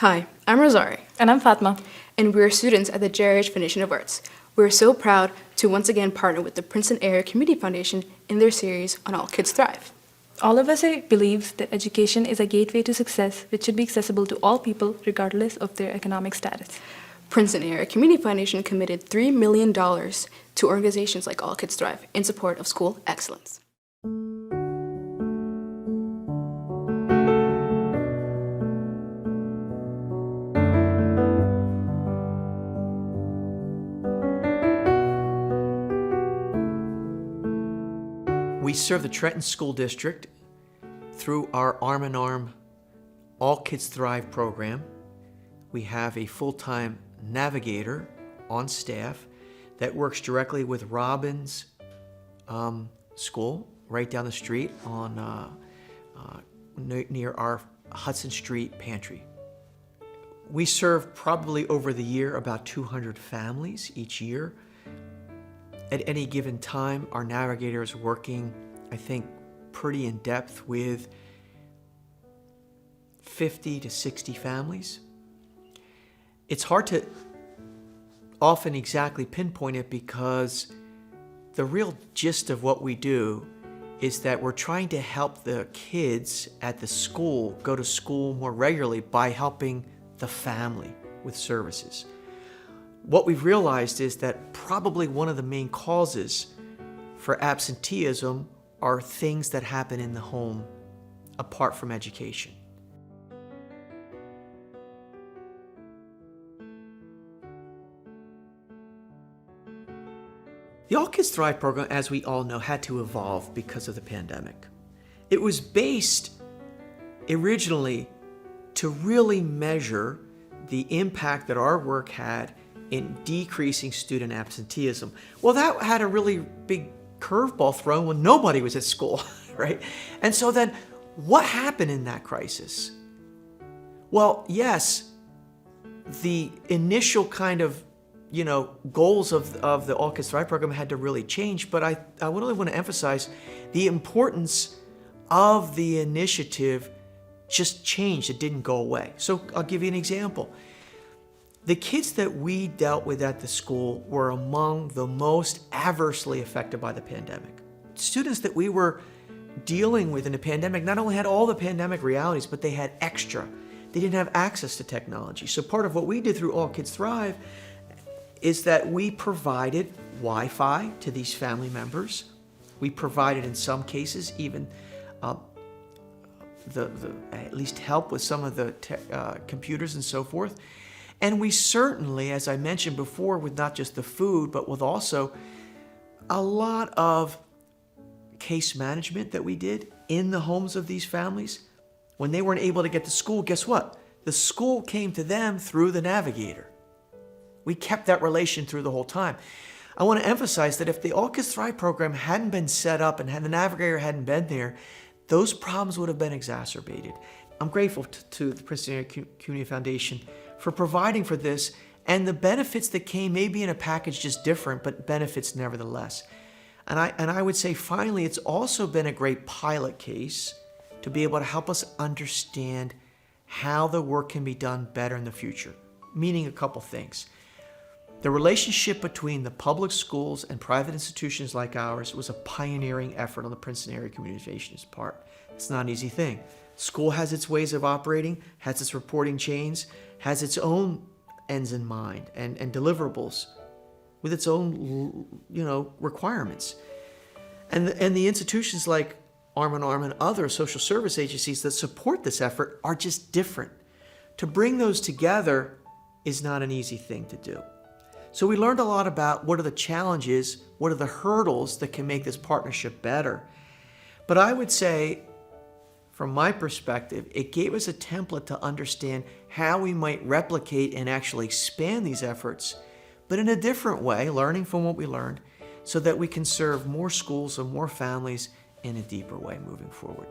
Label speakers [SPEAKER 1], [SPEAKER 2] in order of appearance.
[SPEAKER 1] Hi, I'm Rosari,
[SPEAKER 2] And I'm Fatma.
[SPEAKER 1] and we're students at the Halsey Foundation of Arts. We're so proud to once again partner with the Princeton Area Community Foundation in their series on All Kids Thrive.
[SPEAKER 2] All of us here believes that education is a gateway to success which should be accessible to all people regardless of their economic status.
[SPEAKER 1] Princeton Area Community Foundation committed $3 million to organizations like All Kids Thrive in support of school excellence.
[SPEAKER 3] We serve the Trenton School District through our Arm in Arm All Kids Thrive program. We have a full-time navigator on staff that works directly with Robbins School right down the street on near our Hudson Street pantry. We serve probably over the year about 200 families each year. At any given time, our navigator is working, I think, pretty in depth with 50 to 60 families. It's hard to often exactly pinpoint it because the real gist of what we do is that we're trying to help the kids at the school go to school more regularly by helping the family with services. What we've realized is that probably one of the main causes for absenteeism are things that happen in the home apart from education. The All Kids Thrive program, as we all know, had to evolve because of the pandemic. It was based originally to really measure the impact that our work had in decreasing student absenteeism. Well, that had a really big curveball thrown when nobody was at school, right? And so then what happened in that crisis? Well, yes, the initial kind of goals of the All Kids Thrive program had to really change, but I really want to emphasize the importance of the initiative just changed. It didn't go away. So I'll give you an example. The kids that we dealt with at the school were among the most adversely affected by the pandemic. Students that we were dealing with in the pandemic not only had all the pandemic realities, but they had extra. They didn't have access to technology. So part of what we did through All Kids Thrive is that we provided Wi-Fi to these family members. We provided, in some cases, even at least help with some of the computers and so forth. And we certainly, as I mentioned before, with not just the food, but with also a lot of case management that we did in the homes of these families. When they weren't able to get to school, guess what? The school came to them through the navigator. We kept that relation through the whole time. I want to emphasize that if the All Kids Thrive program hadn't been set up and the navigator hadn't been there, those problems would have been exacerbated. I'm grateful to the Princeton Area Community Foundation for providing for this, and the benefits that came may be in a package just different, but benefits nevertheless. And I would say finally, it's also been a great pilot case to be able to help us understand how the work can be done better in the future, meaning a couple things. The relationship between the public schools and private institutions like ours was a pioneering effort on the Princeton Area Community Foundation's part. It's not an easy thing. School has its ways of operating, has its reporting chains, has its own ends in mind and deliverables with its own requirements. And the institutions like Arm in Arm and other social service agencies that support this effort are just different. To bring those together is not an easy thing to do. So we learned a lot about what are the challenges, what are the hurdles that can make this partnership better. But I would say, from my perspective, it gave us a template to understand how we might replicate and actually expand these efforts, but in a different way, learning from what we learned, so that we can serve more schools and more families in a deeper way moving forward.